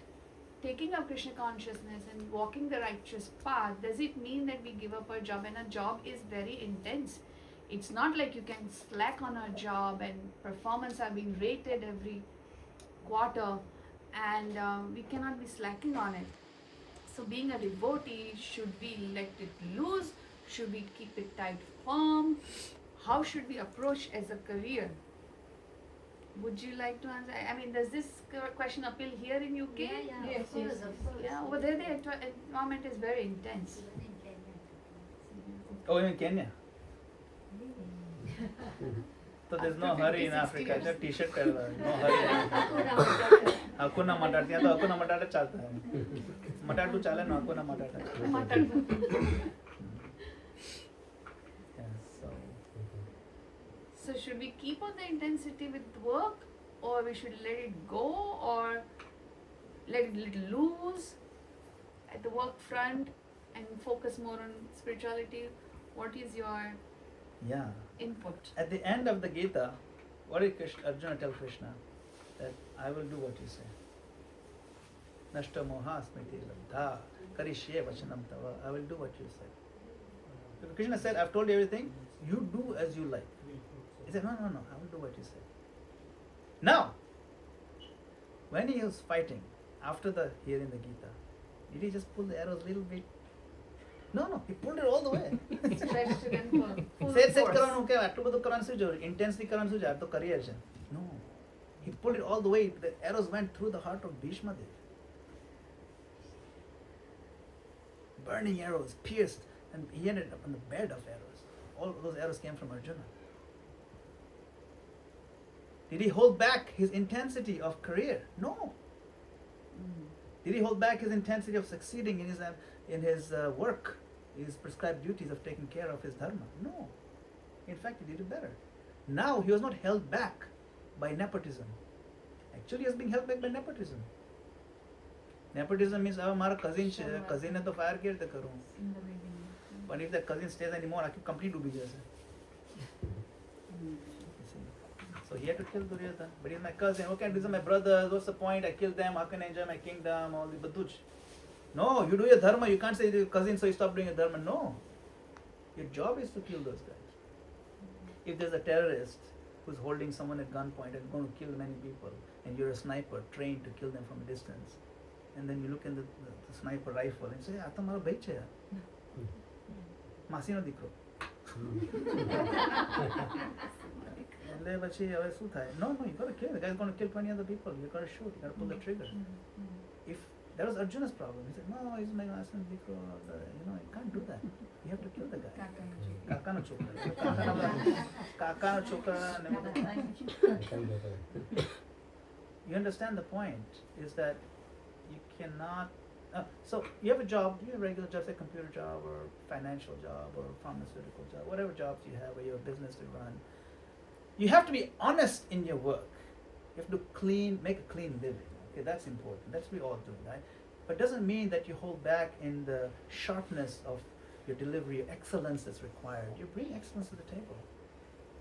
taking up Krishna consciousness and walking the righteous path, does it mean that we give up our job? And a job is very intense. It's not like you can slack on a job and performance are being rated every quarter, and we cannot be slacking on it. So being a devotee, should we let it loose? Should we keep it tight firm? How should we approach as a career? Would you like to answer? I mean, does this question appeal here in UK? Yeah, Yes, of course, of course. Yeah, over there the environment is very intense. Even in Kenya. Oh, in Kenya. So there's no After hurry in 50, 60 Africa. years. Just t-shirt पहन लो. No hurry. Hakuna matata. यहाँ तो hakuna matata चलता है. Matatu चले ना hakuna matata. Yeah, So should we keep on the intensity with work, or we should let it go, or let it loose at the work front and focus more on spirituality? What is your yeah. input? At the end of the Gita, what did Arjuna tell Krishna? That I will do what you say. Nashta moha smriti labdha karishye vachanam tava. I will do what you say. So Krishna said, I've told you everything. You do as you like. He said, no, I will do what you say. Now, when he was fighting, after the hearing the Gita, did he just pull the arrows a little bit? No, he pulled it all the way. Stretched it in full Set force. કરવાનું કે આટલું બધું કરવાનું શું જરૂર intensely કરવાનું શું છે આ તો career છે. No, he pulled it all the way. The arrows went through the heart of Bhishma Dev. Burning arrows pierced, and he ended up on the bed of arrows. All of those arrows came from Arjuna. Did he hold back his intensity of career? No. Did he hold back his intensity of succeeding in his work, his prescribed duties of taking care of his dharma? No. In fact, he did it better. Now he was not held back by nepotism. Actually, he was being held back by nepotism. Nepotism means, oh, my cousin છે, cousin ને તો fire કેવી રીતે કરું? In the beginning. But if that cousin stays anymore, I could complete ડૂબી જશે. So he had to kill Duryodhana. But he's my cousin. Okay, these are my brothers. What's the point? I killed them. How can I enjoy my kingdom? All the baduch. No, you do your dharma. You can't say your cousin, so you stop doing your dharma. No. Your job is to kill those guys. If there's a terrorist who's holding someone at gunpoint and going to kill many people, and you're a sniper trained to kill them from a distance, and then you look in the sniper rifle and say, "Ah, to maro bhai che. Masino dikro." એટલે પછી હવે શું થાય? No, you gotta kill. The guy's gonna kill 20 other people. You gotta shoot. You gotta pull the trigger. If that was Arjuna's problem, he said, "No, he's my Asana Dikro." You know, you can't do that. You have to kill the guy. Kakano chokra. Kakano chokra. You understand the point? Is that you cannot. So you have a job, you have a regular job, say computer job or financial job or pharmaceutical job, whatever jobs you have, or you have a business to run. You have to be honest in your work. You have to make a clean living. Okay, that's important. That's what we all do, right? But it doesn't mean that you hold back in the sharpness of your delivery, excellence that's required. You bring excellence to the table.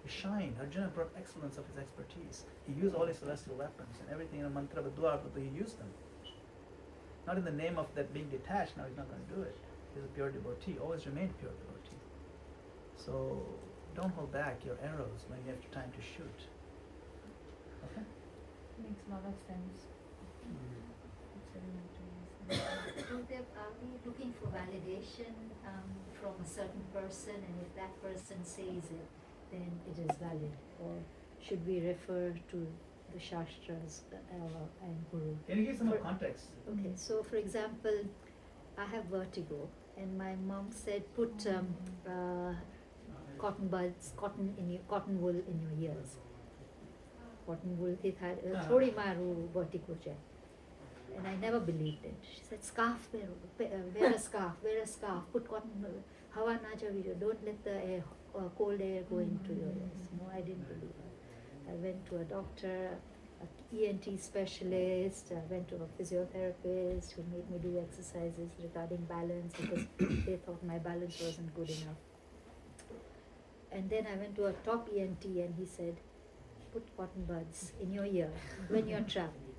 You shine. Arjuna brought excellence of his expertise. He used all his celestial weapons and everything in a mantra, but he used them. Not in the name of that being detached. Now he's not going to do it. He's a pure devotee. Always remain pure devotee. So don't hold back your arrows when you have time to shoot. Okay? Makes a lot of sense. It's very interesting. Gurudev, are we looking for validation from a certain person, and if that person says it, then it is valid? Or should we refer to the Shastras and Guru? Can you give some more For- context? Okay, so for example, I have vertigo, and my mom said put cotton buds, cotton wool in your ears. Cotton wool thi thodi maru vertigo hai. And I never believed it. She said, scarf wear a scarf, put cotton, hawa na javi, don't let the air, cold air go into your ears. No, I didn't believe it. I went to a doctor, an ENT specialist, I went to a physiotherapist who made me do exercises regarding balance because they thought my balance wasn't good enough. And then I went to a top ENT and he said, put cotton buds in your ear when you're traveling.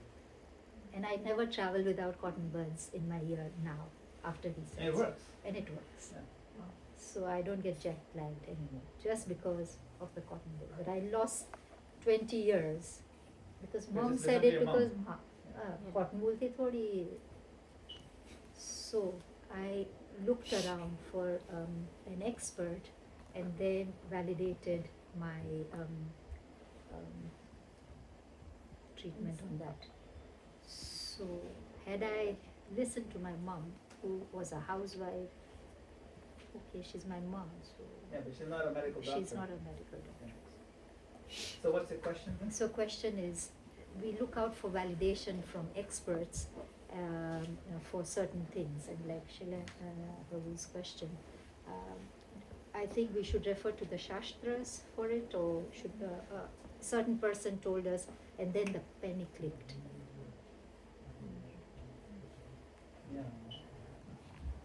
And I never travel without cotton buds in my ear now, after he said And it so. works. And it works. Yeah. So I don't get jet lagged anymore, just because of the cotton wool. But I lost 20 years because Because mom it's said listened it to your because mom. cotton wool thi thodi. So I looked around for an expert and then validated my treatment on that. So had I listened to my mom, who was a housewife, okay, she's my mom, so Yeah, but she's not a medical doctor. she's not a medical doctor. So what's the question then? So question is, we look out for validation from experts for certain things, and like Sheila Babu's question, I think we should refer to the Shastras for it, or should a certain person told us, and then the penny clicked. Yeah.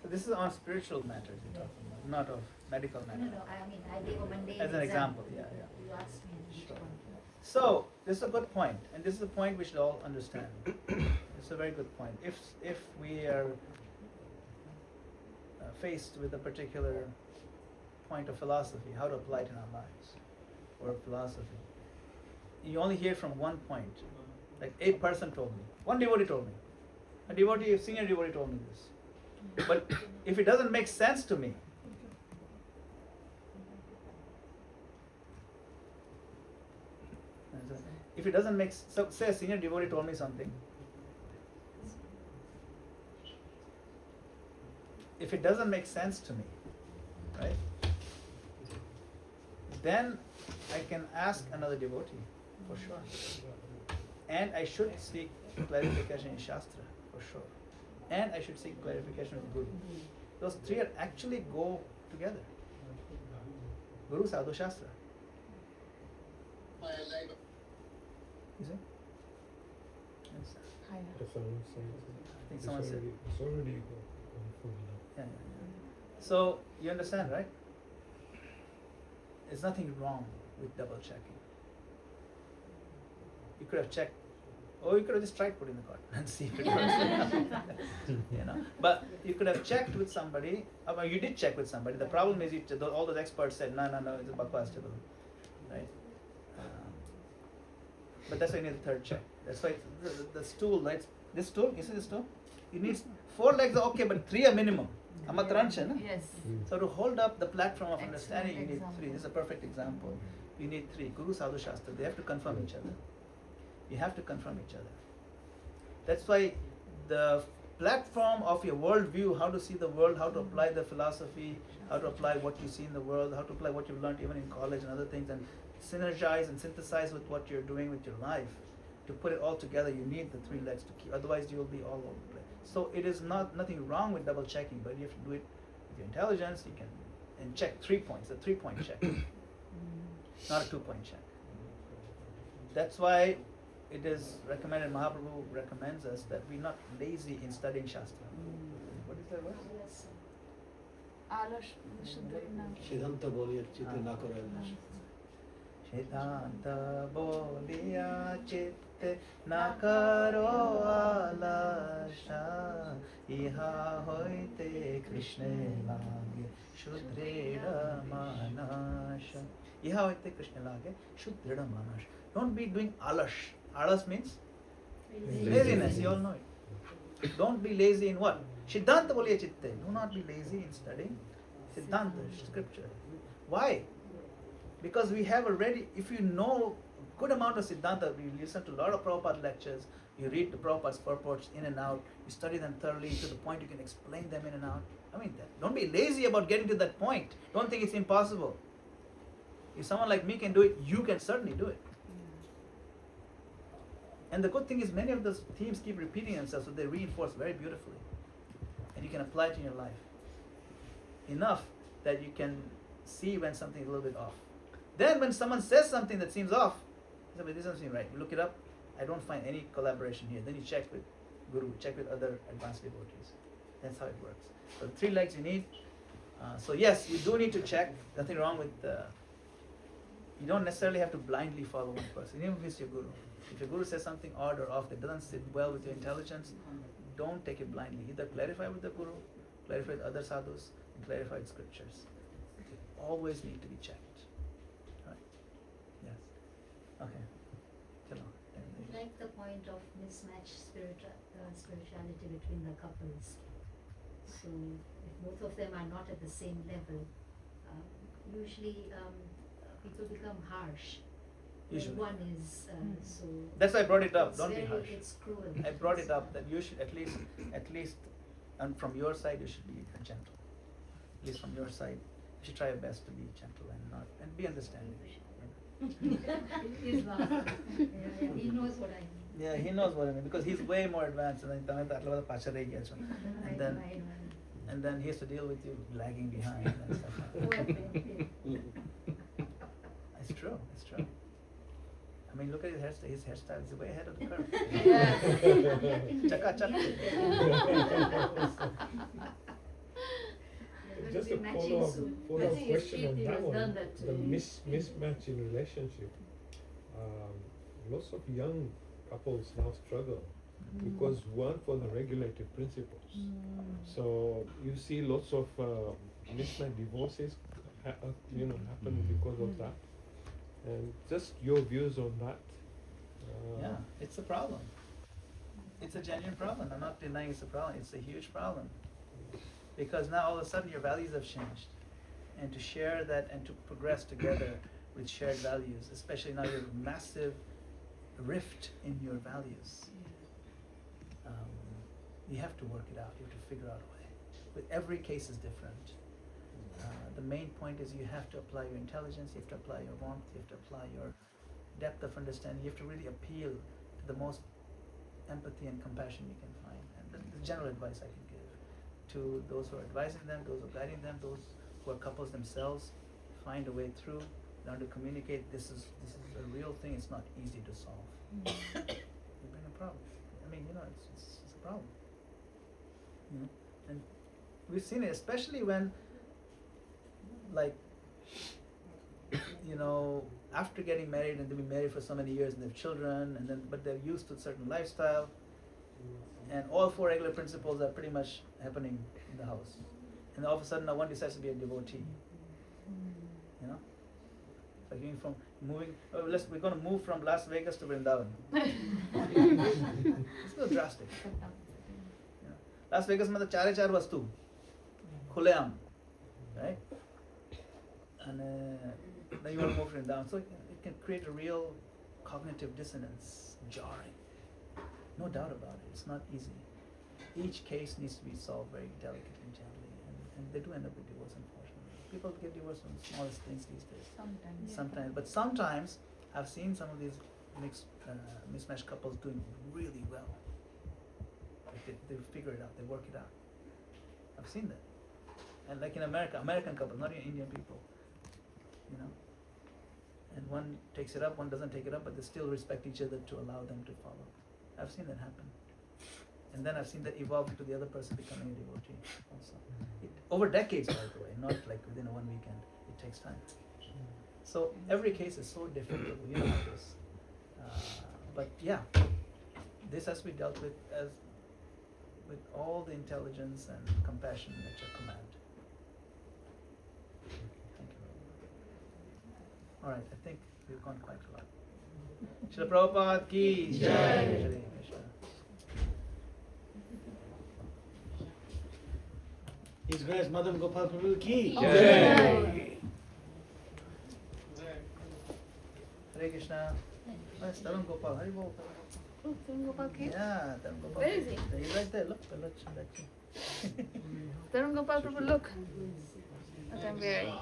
So this is on spiritual matters you're talking about, not of medical No, matters. I mean, I gave a mundane As an example, yeah. You asked me each Sure. one. So this is a good point, and this is a point we should all understand. It's a very good point. If we are faced with a particular point of philosophy, how to apply it in our lives, or philosophy, you only hear from one point. Like a person told me, one devotee told me, a devotee, a senior devotee told me this. But if it doesn't make sense to me, if it doesn't make so say a senior devotee told me something, if it doesn't make sense to me, right, then I can ask another devotee for sure, and I should seek clarification in Shastra for sure, and I should seek clarification with Guru. Those three are actually go together. Guru, Sadhu, Shastra. You see? Yes. Yes, someone said. I think someone said. It's already on full now. Yeah. So you understand, right? There's nothing wrong with double checking. You could have checked, or you could have just tried putting the cotton and see if it works. You know, but you could have checked with somebody. Well, you did check with somebody. The problem is, all those experts said, no, it's a bakwas chalo, right? But that's why you need the third check. That's why the stool, right? This stool, you see this stool? It needs 4 legs, are okay, but 3 are minimum. Yes. So to hold up the platform of Excellent understanding, you need example. 3. This is a perfect example. You need 3. Guru, Sadhu, Shastra. They have to confirm each other. You have to confirm each other. That's why the platform of your worldview, how to see the world, how to apply the philosophy, how to apply what you see in the world, how to apply what you've learned even in college and other things, and synergize and synthesize with what you're doing with your life. To put it all together, you need the 3 legs to keep. Otherwise, you'll be all over the place. So it is nothing wrong with double checking, but you have to do it with your intelligence. You can and check 3 points, a 3-point check, not a 2-point check. That's why it is recommended. Mahaprabhu recommends us that we're not lazy in studying Shastra. What is that word? Alash Sundari naam. सिद्धांत बोलिए चित्र ना करो Siddhanta boliya chitte na karo alasha, iha hoite Krishna lage shudreda manasha. Iha hoite Krishna lage shudreda manasha. Don't be doing alash. Alas means laziness. You all know it. Don't be lazy in what? Siddhanta boliya chitte. Do not be lazy in studying Siddhanta, scripture. Why? Because we have already, if you know good amount of Siddhanta. You listen to a lot of Prabhupada lectures, you read the Prabhupada's purports in and out, you study them thoroughly to the point you can explain them in and out. I mean, don't be lazy about getting to that point. Don't think it's impossible. If someone like me can do it, you can certainly do it. And the good thing is many of those themes keep repeating themselves, so they reinforce very beautifully. And you can apply it in your life. Enough that you can see when something is a little bit off. Then when someone says something that seems off, you say, this doesn't seem right. You look it up, I don't find any collaboration here. Then you check with Guru, check with other advanced devotees. That's how it works. So the 3 legs you need. So yes, you do need to check. Nothing wrong with, you don't necessarily have to blindly follow one person, even if it's your Guru. If your Guru says something odd or off that doesn't sit well with your intelligence, don't take it blindly. Either clarify with the Guru, clarify with other sadhus, and clarify with scriptures. They always need to be checked. Right? Yes. Okay. Chalo. I like the point of mismatched spirituality between the couples. So if both of them are not at the same level, usually people become harsh. Usually. One is so. That's why I brought it up. It's Don't be very- harsh. It's cruel. I brought it up that you should at least, and from your side, you should be gentle. At least from your side, you should try your best to be gentle and be understanding. He's not. Yeah, he knows what I mean. Yeah, he knows what I mean because he's way more advanced and then and then he has to deal with you lagging behind and stuff like that. It's true. It's true. I mean, look at his hairstyle. His hairstyle is way ahead of the curve. Chaka chaka. Just a follow-up question on that one. The mismatch in relationship. Lots of young couples now struggle because one for the regulated principles. So you see lots of mismatched divorces, happen because of that. And just your views on that. Yeah, it's a problem. It's a genuine problem. I'm not denying it's a problem. It's a huge problem. Because now all of a sudden your values have changed. And to share that and to progress together with shared values, especially now you have a massive rift in your values. You have to work it out. You have to figure out a way. But every case is different. The main point is you have to apply your intelligence, you have to apply your warmth, you have to apply your depth of understanding. You have to really appeal to the most empathy and compassion you can find. And the general advice I can give to those who are advising them, those who are guiding them, those who are couples themselves, find a way through, learn to communicate. This is a real thing. It's not easy to solve. You bring a problem. I mean, it's a problem. And we've seen it, especially when, after getting married and they've been married for so many years and they have children, but they're used to a certain lifestyle, and all 4 regular principles are pretty much happening in the house. And all of a sudden now one decides to be a devotee. Like we're going to move from Las Vegas to Vrindavan. It's a little drastic. Las Vegas में तो 4 वस्तु खुलेआम, right? And then you want to move it down. So it can create a real cognitive dissonance, jarring. No doubt about it. It's not easy. Each case needs to be solved very delicately and gently, and they do end up with divorce, unfortunately. People get divorced from the smallest things these days. Sometimes. But sometimes I've seen some of these mismatched couples doing really well. They figure it out, they work it out. I've seen that. And like in American couples, not even Indian people. And one takes it up, one doesn't take it up, but they still respect each other to allow them to follow. I've seen that happen. And then I've seen that evolve into the other person becoming a devotee also. Over decades, by the way, not like within one weekend. It takes time. So every case is so different. You know how this. But yeah, this has to be dealt with with all the intelligence and compassion at your command. Thank you. All right, I think we've gone quite a lot. Srila Prabhupada ki jai. Hare Krishna. His Grace Madana-gopāla Prabhu ki Jai. Hare Krishna. Krishna. That's Madana-gopāla. Hari Bol. Oh, Madana-gopāla came? Yeah, Madana-gopāla. Where is he? He's right there. Look. Madana-gopāla Prabhu, look. What I'm wearing.